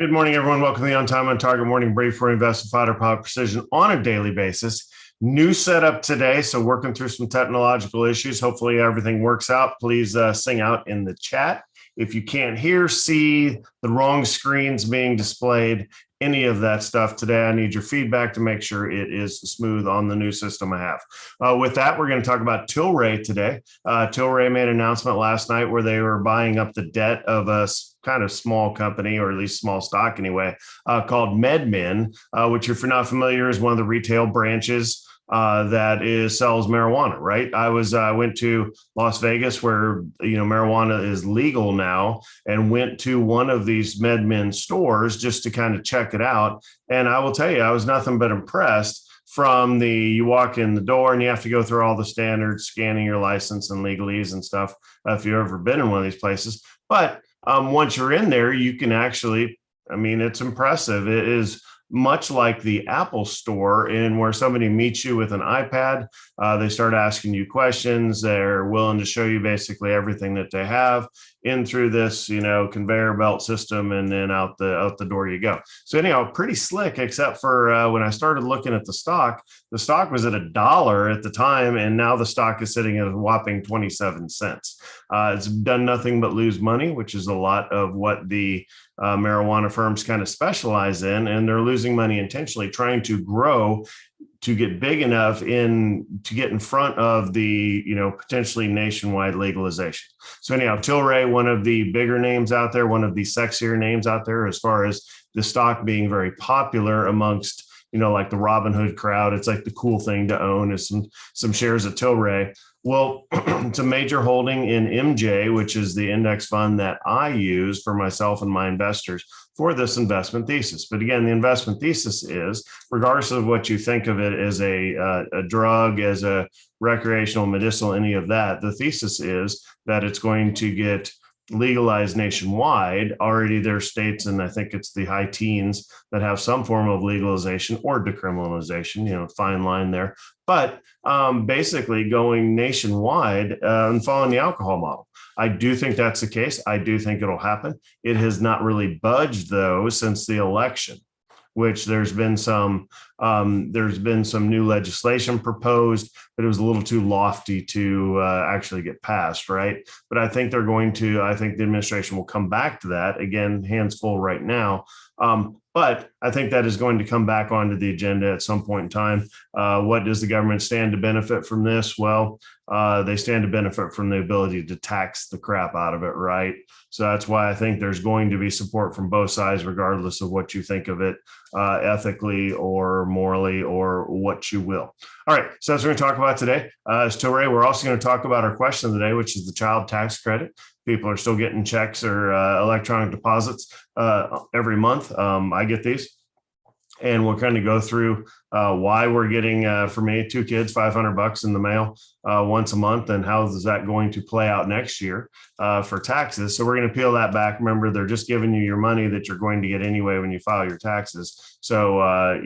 Good morning, everyone. Welcome to the On Time on Target Morning Brief, where we invest in fodder power precision on a daily basis. New setup today, so working through some technological issues. Hopefully everything works out. Please sing out in the chat. If you can't hear, see the wrong screens being displayed, any of that stuff today, I need your feedback to make sure it is smooth on the new system I have. With that, we're going to talk about Tilray today. Tilray made an announcement last night where they were buying up the debt of a kind of small company, or at least small stock anyway, called MedMen, which, if you're not familiar, is one of the retail branches that sells marijuana, right? I went to Las Vegas, where marijuana is legal now, and went to one of these MedMen stores just to kind of check it out. And I will tell you, I was nothing but impressed. You walk in the door and you have to go through all the standards, scanning your license and legalese and stuff, if you've ever been in one of these places. But once you're in there, you can actually, it's impressive. It is much like the Apple store, in where somebody meets you with an iPad. They start asking you questions. They're willing to show you basically everything that they have in through this, conveyor belt system, and then out the door you go. So anyhow, pretty slick, except for when I started looking at the stock was at $1 at the time, and now the stock is sitting at a whopping 27 cents. It's done nothing but lose money, which is a lot of what the marijuana firms kind of specialize in, and they're losing money intentionally, trying to grow to get big enough to get in front of the potentially nationwide legalization. So anyhow, Tilray, one of the bigger names out there, one of the sexier names out there, as far as the stock being very popular amongst like the Robinhood crowd. It's like the cool thing to own is some shares of Tilray. Well, it's a major holding in MJ, which is the index fund that I use for myself and my investors for this investment thesis. But again, the investment thesis is, regardless of what you think of it as a drug, as a recreational, medicinal, any of that, the thesis is that it's going to get legalized nationwide. Already there are states, and I think it's the high teens, that have some form of legalization or decriminalization, fine line there. But basically going nationwide and following the alcohol model. I do think that's the case. I do think it'll happen. It has not really budged, though, since the election, which there's been some new legislation proposed, but it was a little too lofty to actually get passed, right? But I think I think the administration will come back to that. Again, hands full right now. But I think that is going to come back onto the agenda at some point in time. What does the government stand to benefit from this? Well, they stand to benefit from the ability to tax the crap out of it, right? So that's why I think there's going to be support from both sides, regardless of what you think of it ethically or morally or what you will. All right, so that's what we're going to talk about today. As Tilray, we're also going to talk about our question of the day, which is the child tax credit. People are still getting checks or electronic deposits every month. I get these. And we'll kind of go through why we're getting, for me, 2 kids, $500 in the mail once a month, and how is that going to play out next year for taxes. So we're going to peel that back. Remember, they're just giving you your money that you're going to get anyway when you file your taxes. So,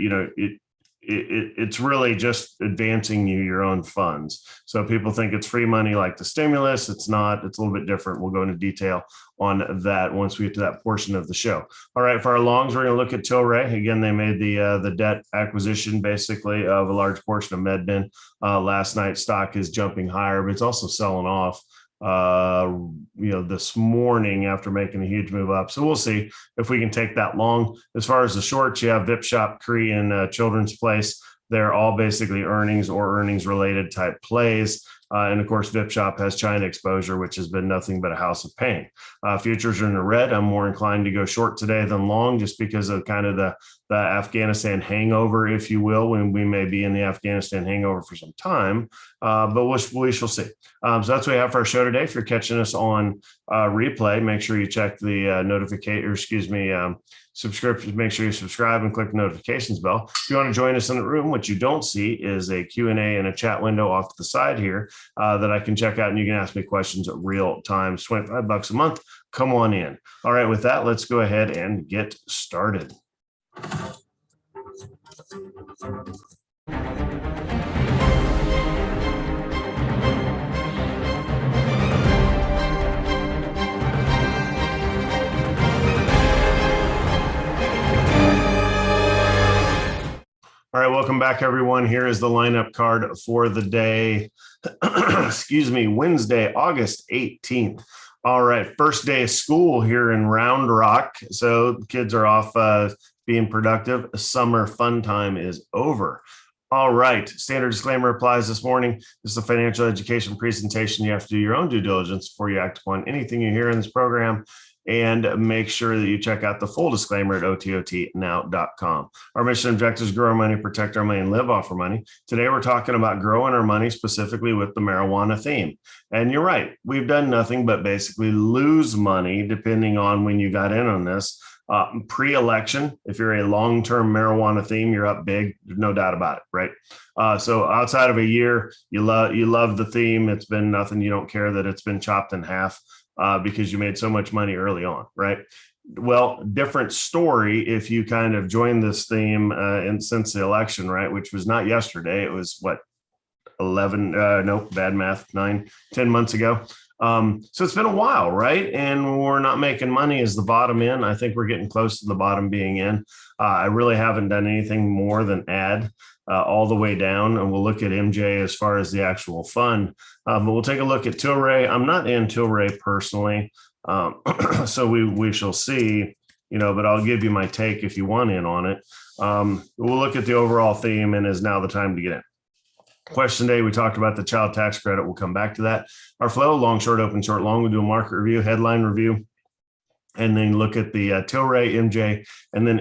it's really just advancing your own funds. So people think it's free money like the stimulus. It's not. It's a little bit different. We'll go into detail on that once we get to that portion of the show. All right, for our longs, we're going to look at Tilray. Again, they made the debt acquisition, basically, of a large portion of MedMen. Last night, stock is jumping higher, but it's also selling off this morning after making a huge move up. So we'll see if we can take that long. As far as the shorts, you have Vip Shop, Cree, and Children's Place. They're all basically earnings or earnings related type plays. And of course, Vip Shop has China exposure, which has been nothing but a house of pain. Futures are in the red. I'm more inclined to go short today than long, just because of kind of the Afghanistan hangover, if you will, when we may be in the Afghanistan hangover for some time. But we shall see. So that's what we have for our show today. If you're catching us on replay, make sure you check the subscriptions. Make sure you subscribe and click the notifications bell. If you want to join us in the room, what you don't see is a Q&A and a chat window off to the side here that I can check out, and you can ask me questions at real time. It's $25 a month. Come on in. All right, with that, let's go ahead and get started. All right, welcome back, everyone. Here is the lineup card for the day. Excuse me, Wednesday, August 18th. All right, first day of school here in Round Rock. So the kids are off being productive. Summer fun time is over. All right, standard disclaimer applies this morning. This is a financial education presentation. You have to do your own due diligence before you act upon anything you hear in this program. And make sure that you check out the full disclaimer at ototnow.com. Our mission and objectives: grow our money, protect our money, and live off our money. Today, we're talking about growing our money, specifically with the marijuana theme. And you're right, we've done nothing but basically lose money, depending on when you got in on this. Pre-election, if you're a long-term marijuana theme, you're up big. There's no doubt about it, right? So outside of a year, you love the theme. It's been nothing. You don't care that it's been chopped in half. Because you made so much money early on, right? Well, different story if you kind of joined this theme since the election, right? Which was not yesterday. It was what, 11, no, bad math, 9, 10 months ago. So it's been a while, right? And we're not making money as the bottom in. I think we're getting close to the bottom being in. I really haven't done anything more than add all the way down. And we'll look at MJ as far as the actual fund. But we'll take a look at Tilray. I'm not in Tilray personally. So we shall see, but I'll give you my take if you want in on it. We'll look at the overall theme, and is now the time to get in. Question day, we talked about the child tax credit. We'll come back to that. Our flow, long, short, open, short, long. We'll do a market review, headline review, and then look at the Tilray, MJ, and then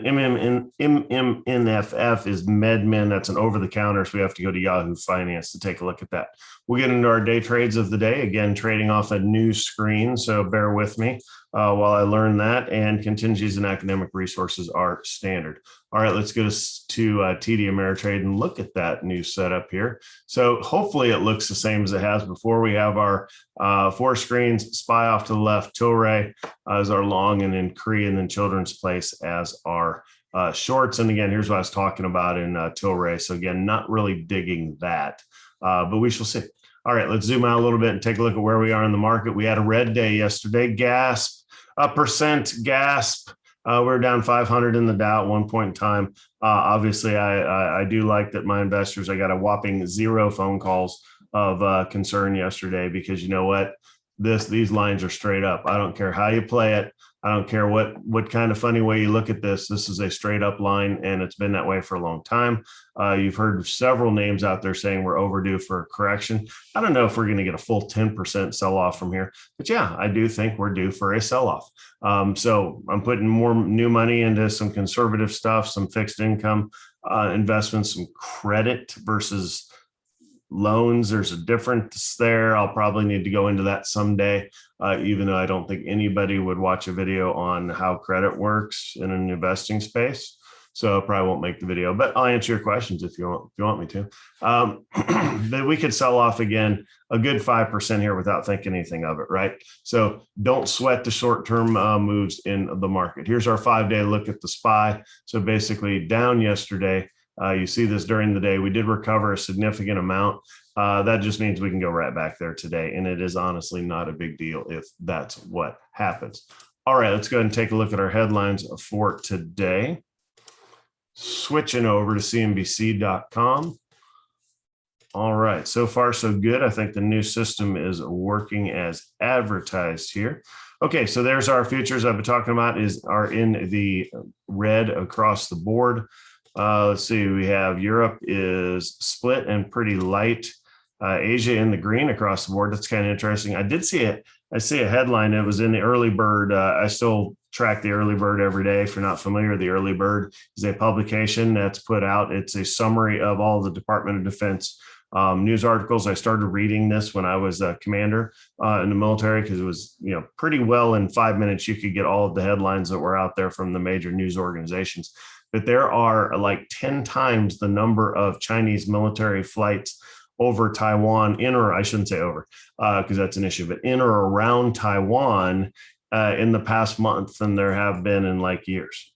MMNFF is MedMen. That's an over-the-counter, so we have to go to Yahoo Finance to take a look at that. We'll get into our day trades of the day. Again, trading off a new screen, so bear with me while I learn that. And contingencies and academic resources are standard. All right, let's go to TD Ameritrade and look at that new setup here. So hopefully it looks the same as it has before. We have our 4 screens, SPY off to the left, Tilray as our long, and then Cree, and then Children's Place as our shorts. And again, here's what I was talking about in Tilray. So again, not really digging that, but we shall see. All right, let's zoom out a little bit and take a look at where we are in the market. We had a red day yesterday, gasp, a percent gasp. We're down 500 in the Dow at one point in time. Obviously, I do like that my investors, I got a whopping 0 phone calls of concern yesterday, because you know what? These lines are straight up. I don't care how you play it. I don't care what kind of funny way you look at this. This is a straight up line, and it's been that way for a long time. You've heard several names out there saying we're overdue for a correction. I don't know if we're going to get a full 10% sell off from here, but yeah, I do think we're due for a sell off. So I'm putting more new money into some conservative stuff, some fixed income investments, some credit versus loans. There's a difference there. I'll probably need to go into that someday, even though I don't think anybody would watch a video on how credit works in an investing space. So I probably won't make the video, but I'll answer your questions if you want me to. But we could sell off again a good 5% here without thinking anything of it, right? So don't sweat the short-term moves in the market. Here's our 5-day look at the SPY. So basically down yesterday. You see this during the day. We did recover a significant amount. That just means we can go right back there today. And it is honestly not a big deal if that's what happens. All right, let's go ahead and take a look at our headlines for today. Switching over to CNBC.com. All right, so far so good. I think the new system is working as advertised here. Okay, so there's our futures I've been talking about are in the red across the board. Let's see, we have Europe is split and pretty light. Asia in the green across the board. That's kind of interesting. I see a headline. It was in the early bird. I still track the early bird every day. If you're not familiar, the early bird is a publication that's put out. It's a summary of all the Department of Defense news articles. I started reading this when I was a commander in the military, because it was, pretty well in 5 minutes, you could get all of the headlines that were out there from the major news organizations. But there are like 10 times the number of Chinese military flights over Taiwan, I shouldn't say over, because that's an issue, but in or around Taiwan in the past month than there have been in like years.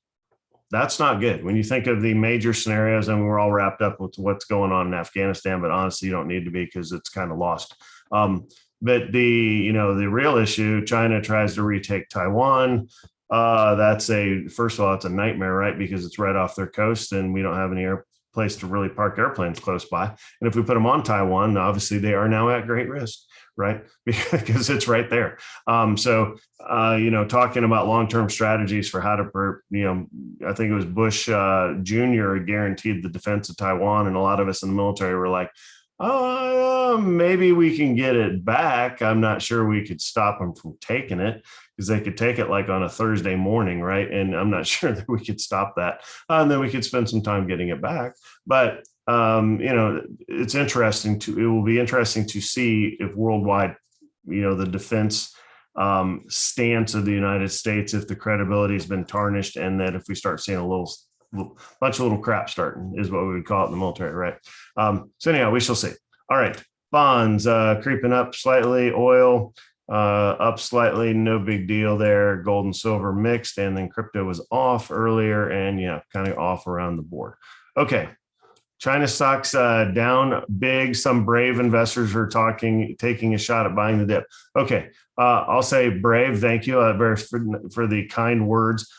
That's not good. When you think of the major scenarios, and we're all wrapped up with what's going on in Afghanistan, but honestly, you don't need to be, because it's kind of lost. But the real issue, China tries to retake Taiwan. First of all, it's a nightmare, right? Because it's right off their coast and we don't have any place to really park airplanes close by. And if we put them on Taiwan, obviously they are now at great risk, right? Because it's right there. Talking about long-term strategies for how to, I think it was Bush Jr. guaranteed the defense of Taiwan. And a lot of us in the military were like, maybe we can get it back. I'm not sure we could stop them from taking it, because they could take it like on a Thursday morning, right? And I'm not sure that we could stop that. And then we could spend some time getting it back. But it's interesting it will be interesting to see if worldwide, the defense stance of the United States, if the credibility has been tarnished, and that if we start seeing a bunch of little crap starting, is what we would call it in the military, right? So anyhow, we shall see. All right, bonds creeping up slightly, oil up slightly, no big deal there. Gold and silver mixed, and then crypto was off earlier, and kind of off around the board. Okay. China stocks down big. Some brave investors are taking a shot at buying the dip. Okay, I'll say brave. Thank you for the kind words.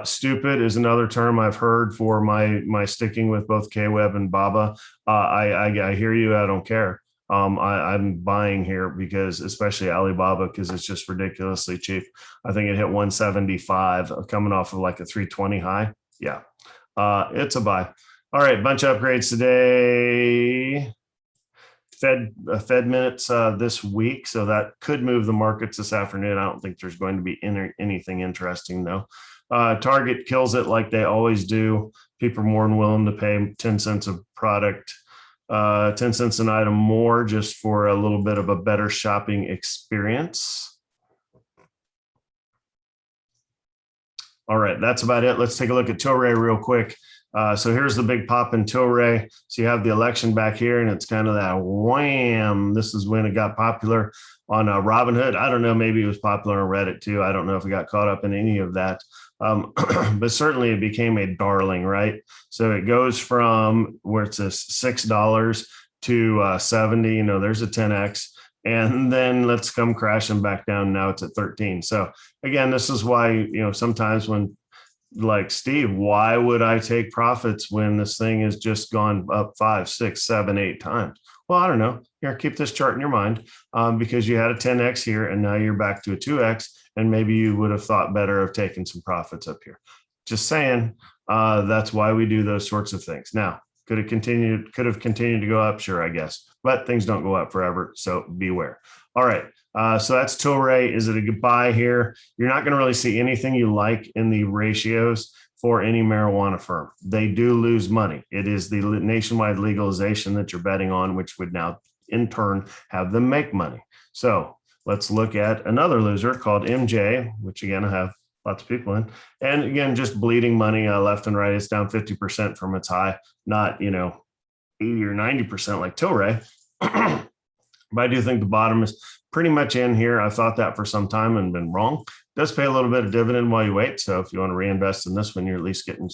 Stupid is another term I've heard for my sticking with both KWeb and Baba. I hear you. I don't care. I'm buying here because, especially Alibaba, because it's just ridiculously cheap. I think it hit 175 coming off of like a 320 high. Yeah, it's a buy. All right, bunch of upgrades today. Fed minutes this week, so that could move the markets this afternoon. I don't think there's going to be anything interesting though. Target kills it like they always do. People are more than willing to pay 10 cents a product, 10 cents an item more, just for a little bit of a better shopping experience. All right, that's about it. Let's take a look at Tilray real quick. So here's the big pop in Tilray. So you have the election back here, and it's kind of that wham. This is when it got popular on Robinhood. I don't know, maybe it was popular on Reddit too. I don't know if it got caught up in any of that. But certainly it became a darling, right? So it goes from where it says $6 to 70, there's a 10X. And then let's come crashing back down. Now it's at 13. So again, this is why, sometimes when, like, Steve, why would I take profits when this thing has just gone up 5, 6, 7, 8 times? Well, I don't know. Here, keep this chart in your mind, because you had a 10X here and now you're back to a 2X, and maybe you would have thought better of taking some profits up here. Just saying, that's why we do those sorts of things. Now, could have continued to go up? Sure, I guess, but things don't go up forever. So beware. All right. So that's Tilray. Is it a good buy here? You're not going to really see anything you like in the ratios for any marijuana firm. They do lose money. It is the nationwide legalization that you're betting on, which would now in turn have them make money. So let's look at another loser called MJ, which again, I have lots of people in. And again, just bleeding money left and right. It's down 50% from its high, not, 80 or 90% like Tilray. But I do think the bottom is pretty much in here. I thought that for some time and been wrong. It does pay a little bit of dividend while you wait. So if you want to reinvest in this one, you're at least getting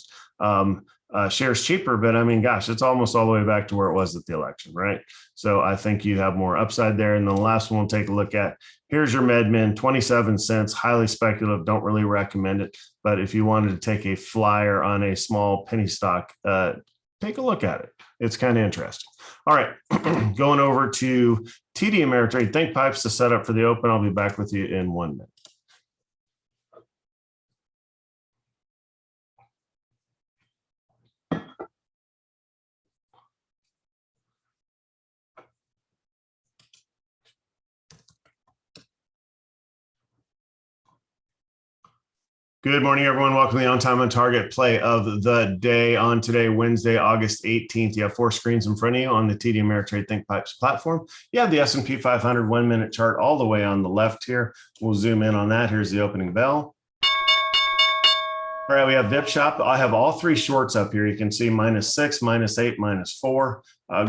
shares cheaper. But I mean, gosh, it's almost all the way back to where it was at the election, right? So I think you have more upside there. And the last one we'll take a look at. Here's your MedMen, 27 cents, highly speculative. Don't really recommend it. But if you wanted to take a flyer on a small penny stock, take a look at it. It's kind of interesting. All right, going over to TD Ameritrade Think Pipes to set up for the open. I'll be back with you in 1 minute. Good morning, everyone. Welcome to the On Time on Target play of the day. On today, Wednesday, August 18th, you have 4 screens in front of you on the TD Ameritrade Think Pipes platform. You have the S&P 500 1-minute chart all the way on the left here. We'll zoom in on that. Here's the opening bell. All right, we have VIP Shop. I have all 3 shorts up here. You can see -6, -8, -4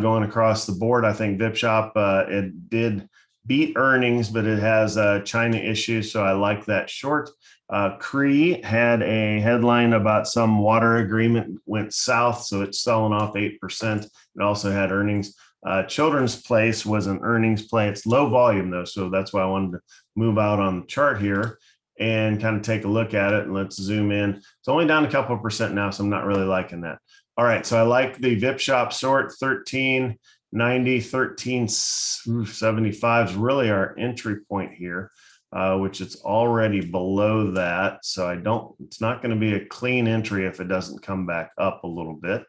going across the board. I think VIP Shop, it did beat earnings, but it has China issues, so I like that short. Cree had a headline about some water agreement went south, so it's selling off 8%. It also had earnings. Children's Place was an earnings play. It's low volume, though, so that's why I wanted to move out on the chart here and kind of take a look at it. And let's zoom in. It's only down a couple of percent now, so I'm not really liking that. All right, so I like the VIP shop short 1390, 1375 is really our entry point here, which it's already below that. So it's not going to be a clean entry if it doesn't come back up a little bit.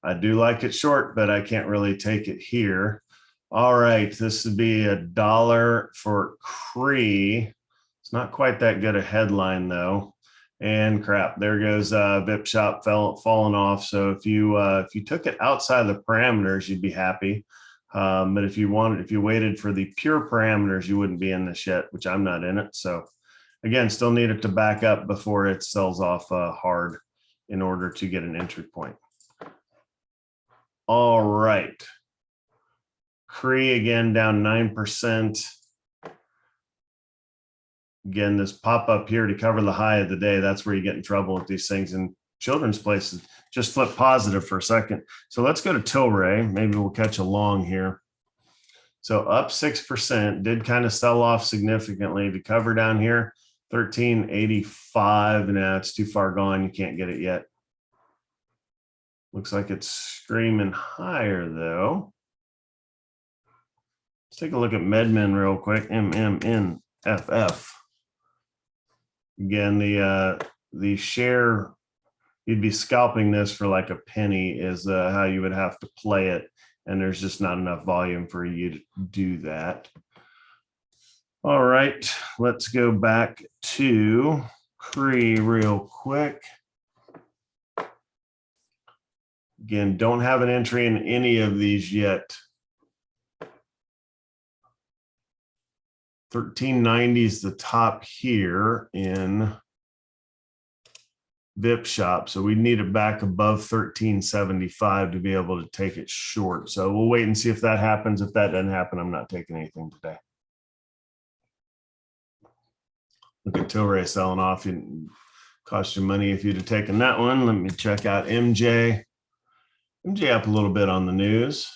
I do like it short, but I can't really take it here. All right, this would be $1 for CRE. It's not quite that good a headline though. And crap, there goes VIP shop falling off. So if you took it outside the parameters, you'd be happy. But if you waited for the pure parameters, you wouldn't be in this yet, which I'm not in it. So again, still need it to back up before it sells off hard in order to get an entry point. All right. CRE again down 9%. Again, this pop up here to cover the high of the day. That's where you get in trouble with these things. And children's places just flip positive for a second. So let's go to Tilray. Maybe we'll catch a long here. So up 6%, did kind of sell off significantly to cover down here. 1385. Now it's too far gone. You can't get it yet. Looks like it's screaming higher though. Let's take a look at MedMen real quick. MMNFF. Again, the share, you'd be scalping this for like a penny is how you would have to play it. And there's just not enough volume for you to do that. All right, let's go back to CRE real quick. Again, don't have an entry in any of these yet. 1390 is the top here in VIP shop. So we need it back above 1375 to be able to take it short. So we'll wait and see if that happens. If that doesn't happen, I'm not taking anything today. Look at Tilray selling off. It cost you money if you'd have taken that one. Let me check out MJ. MJ up a little bit on the news.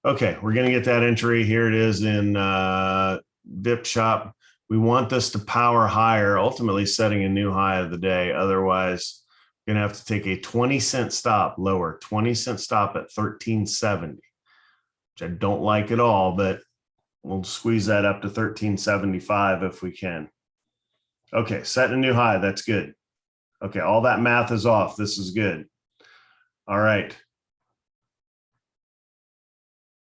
Okay, we're going to get that entry. Here it is in VIP shop. We want this to power higher, ultimately setting a new high of the day. Otherwise, we're going to have to take a 20-cent stop lower, 20-cent stop at 1370, which I don't like at all, but we'll squeeze that up to 1375 if we can. Okay, setting a new high. That's good. Okay, all that math is off. This is good. All right.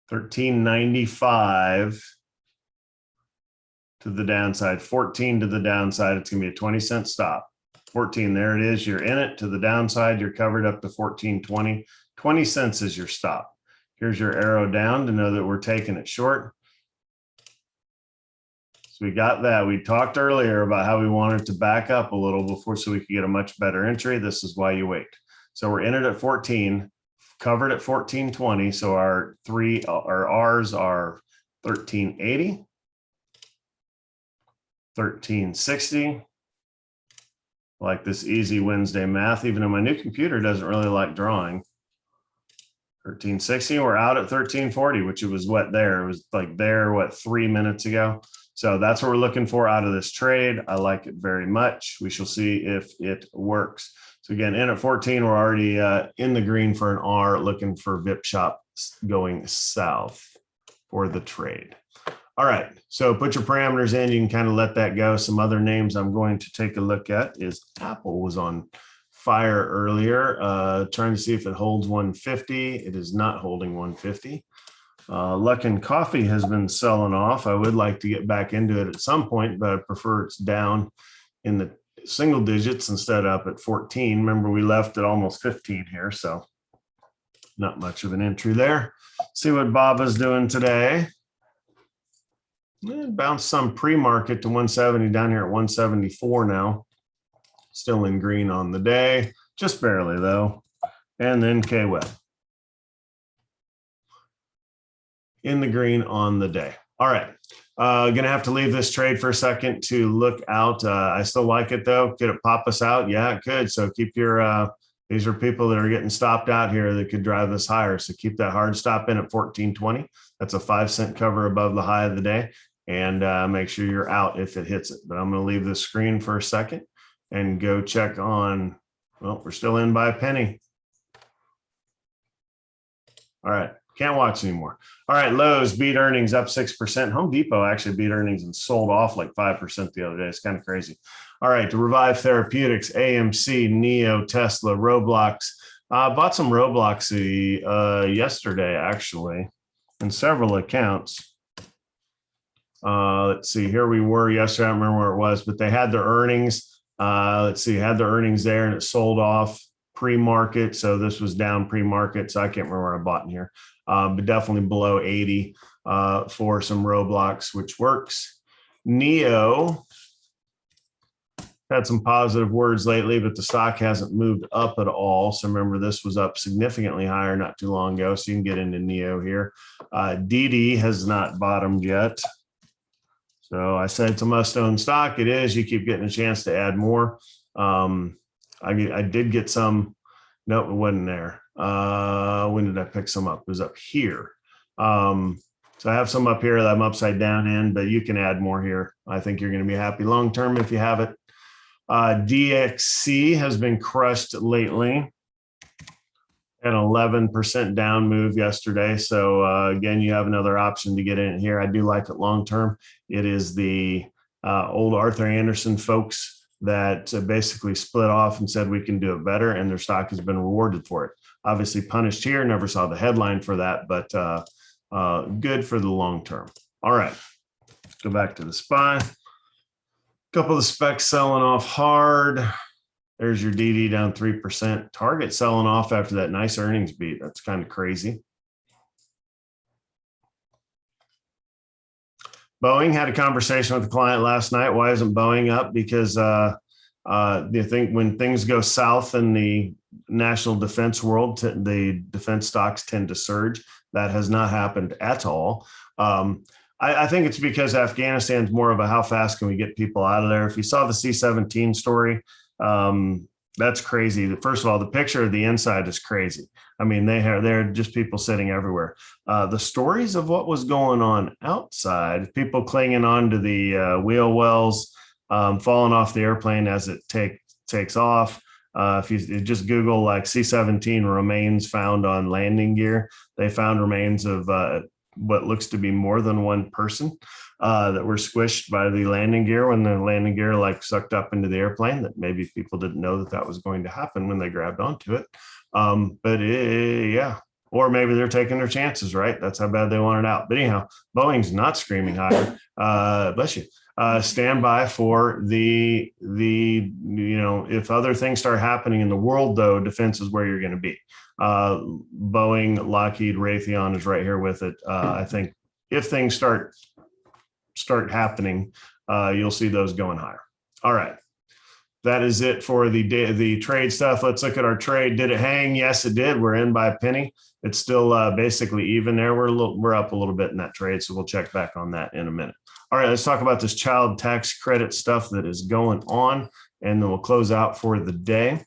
1395 to the downside, 14 to the downside. It's going to be a 20-cent stop. 14, there it is. You're in it to the downside. You're covered up to 1420. 20 cents is your stop. Here's your arrow down to know that we're taking it short. So we got that. We talked earlier about how we wanted to back up a little before so we could get a much better entry. This is why you wait. So we're in it at 14. Covered at 1420, so our R's are 1380, 1360. Like this easy Wednesday math, even though my new computer doesn't really like drawing. 1360, we're out at 1340, which it was what there. It was like there, what, 3 minutes ago. So that's what we're looking for out of this trade. I like it very much. We shall see if it works. So again, in at 14, we're already in the green for an R, looking for VIP shop going south for the trade. All right, so put your parameters in. You can kind of let that go. Some other names I'm going to take a look at is Apple was on fire earlier, trying to see if it holds 150. It is not holding 150. Luckin Coffee has been selling off. I would like to get back into it at some point, but I prefer it's down in the single digits instead up at 14. Remember, we left at almost 15 here, so not much of an entry there. See what Baba's doing today. Bounced some pre-market to 170, down here at 174 now. Still in green on the day, just barely though. And then K-Web in the green on the day. All right. Gonna have to leave this trade for a second to look out. I still like it though. Could it pop us out? Yeah, it could. So keep your, these are people that are getting stopped out here that could drive this higher. So keep that hard stop in at 1420. That's a 5-cent cover above the high of the day. And make sure you're out if it hits it. But I'm gonna leave this screen for a second and go check on, well, we're still in by a penny. All right, can't watch anymore. All right, Lowe's beat earnings up 6%. Home Depot actually beat earnings and sold off like 5% the other day. It's kind of crazy. All right, to Revive Therapeutics, AMC, Neo, Tesla, Roblox. Bought some Roblox yesterday, actually, in several accounts. Let's see, here we were yesterday. I don't remember where it was, but they had their earnings. Let's see, had their earnings there and it sold off pre-market. So this was down pre-market. So I can't remember where I bought in here, but definitely below 80 for some Roblox, which works. Neo had some positive words lately, but the stock hasn't moved up at all. So remember, this was up significantly higher not too long ago. So you can get into Neo here. DD has not bottomed yet. So I said it's a must-own stock. It is. You keep getting a chance to add more. I did get some. Nope, it wasn't there. When did I pick some up? It was up here. So I have some up here that I'm upside down in, but you can add more here. I think you're going to be happy long-term if you have it. DXC has been crushed lately. An 11% down move yesterday. So again, you have another option to get in here. I do like it long-term. It is the old Arthur Andersen folks that basically split off and said we can do it better, and their stock has been rewarded for it. Obviously punished here, never saw the headline for that, but good for the long term. All right, go back to the SPY. Couple of the specs selling off hard. There's your DD down 3%. Target selling off after that nice earnings beat. That's kind of crazy. Boeing had a conversation with the client last night. Why isn't Boeing up? Because you think when things go south in the national defense world, the defense stocks tend to surge. That has not happened at all. I think it's because Afghanistan's more of a how fast can we get people out of there. If you saw the C-17 story, that's crazy. First of all, the picture of the inside is crazy. I mean, they're just people sitting everywhere. The stories of what was going on outside, people clinging on to the wheel wells, falling off the airplane as it takes off. If you just Google like C-17 remains found on landing gear, they found remains of what looks to be more than one person that were squished by the landing gear when the landing gear like sucked up into the airplane. That maybe people didn't know that was going to happen when they grabbed onto it. Yeah, or maybe they're taking their chances, right? That's how bad they want it out. But anyhow, Boeing's not screaming higher. Bless you. Stand by for the if other things start happening in the world, though, defense is where you're going to be. Boeing, Lockheed, Raytheon is right here with it. I think if things start happening, you'll see those going higher. All right. That is it for the trade stuff. Let's look at our trade. Did it hang? Yes, it did. We're in by a penny. It's still basically even there. We're up a little bit in that trade, so we'll check back on that in a minute. All right, let's talk about this child tax credit stuff that is going on, and then we'll close out for the day.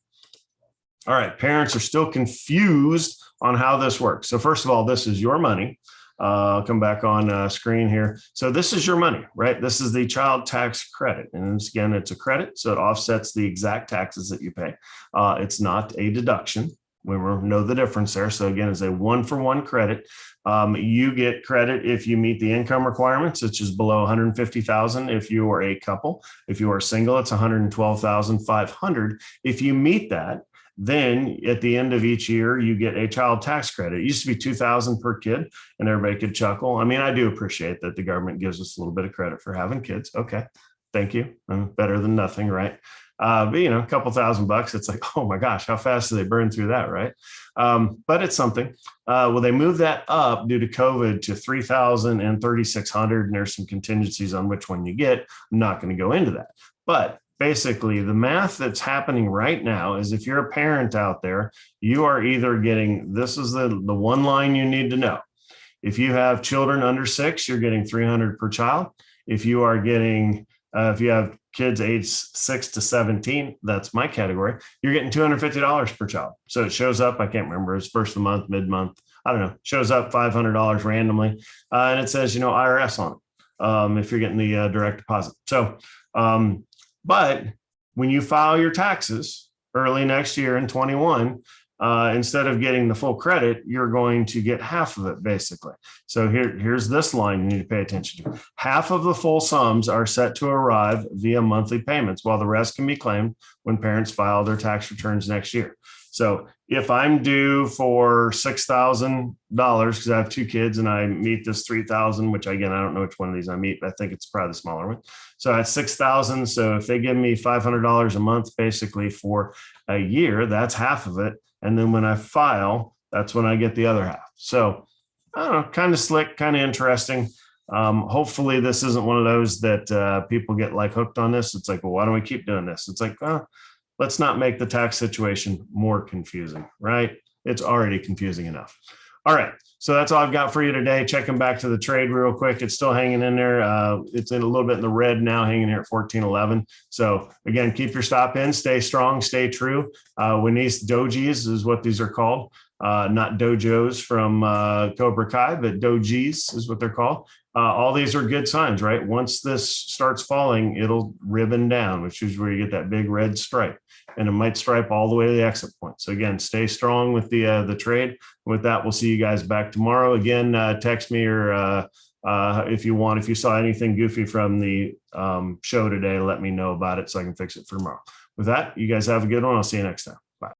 All right, parents are still confused on how this works. So first of all, this is your money. I'll come back on screen here. So this is your money, right? This is the child tax credit. And again, it's a credit, so it offsets the exact taxes that you pay. It's not a deduction. We know the difference there. So again, it's a one-for-one credit. You get credit if you meet the income requirements, which is below 150,000 if you are a couple. If you are single, it's 112,500. If you meet that, then at the end of each year, you get a child tax credit. It used to be $2,000 per kid, and everybody could chuckle. I mean, I do appreciate that the government gives us a little bit of credit for having kids. Okay, thank you. Better than nothing, right? But a couple $1,000, it's like, oh my gosh, how fast do they burn through that, right? But it's something. Well, they moved that up due to COVID to $3,000 and $3,600, and there's some contingencies on which one you get. I'm not going to go into that, but basically, the math that's happening right now is if you're a parent out there, you are either getting, this is the one line you need to know. If you have children under 6, you're getting $300 per child. If you are getting, if you have kids aged 6 to 17, that's my category, you're getting $250 per child. So it shows up, I can't remember, it's first of the month, mid-month, I don't know, shows up $500 randomly. And it says, IRS on it if you're getting the direct deposit. So, but when you file your taxes early next year in 21, instead of getting the full credit, you're going to get half of it, basically. So here's this line you need to pay attention to. Half of the full sums are set to arrive via monthly payments, while the rest can be claimed when parents file their tax returns next year. So if I'm due for $6,000 because I have 2 kids and I meet this 3,000, which again, I don't know which one of these I meet, but I think it's probably the smaller one. So that's 6,000. So if they give me $500 a month, basically for a year, that's half of it. And then when I file, that's when I get the other half. So I don't know, kind of slick, kind of interesting. Hopefully this isn't one of those that people get like hooked on this. It's like, well, why don't we keep doing this? It's like, let's not make the tax situation more confusing, right? It's already confusing enough. All right. So that's all I've got for you today. Checking back to the trade real quick. It's still hanging in there. It's in a little bit in the red now, hanging here at 14.11. So again, keep your stop in, stay strong, stay true. When these dojis is what these are called, not dojos from Cobra Kai, but dojis is what they're called. All these are good signs, right? Once this starts falling, it'll ribbon down, which is where you get that big red stripe, and it might stripe all the way to the exit point. So again, stay strong with the trade. With that, we'll see you guys back tomorrow. Again, text me or if you want, if you saw anything goofy from the show today, let me know about it so I can fix it for tomorrow. With that, you guys have a good one. I'll see you next time.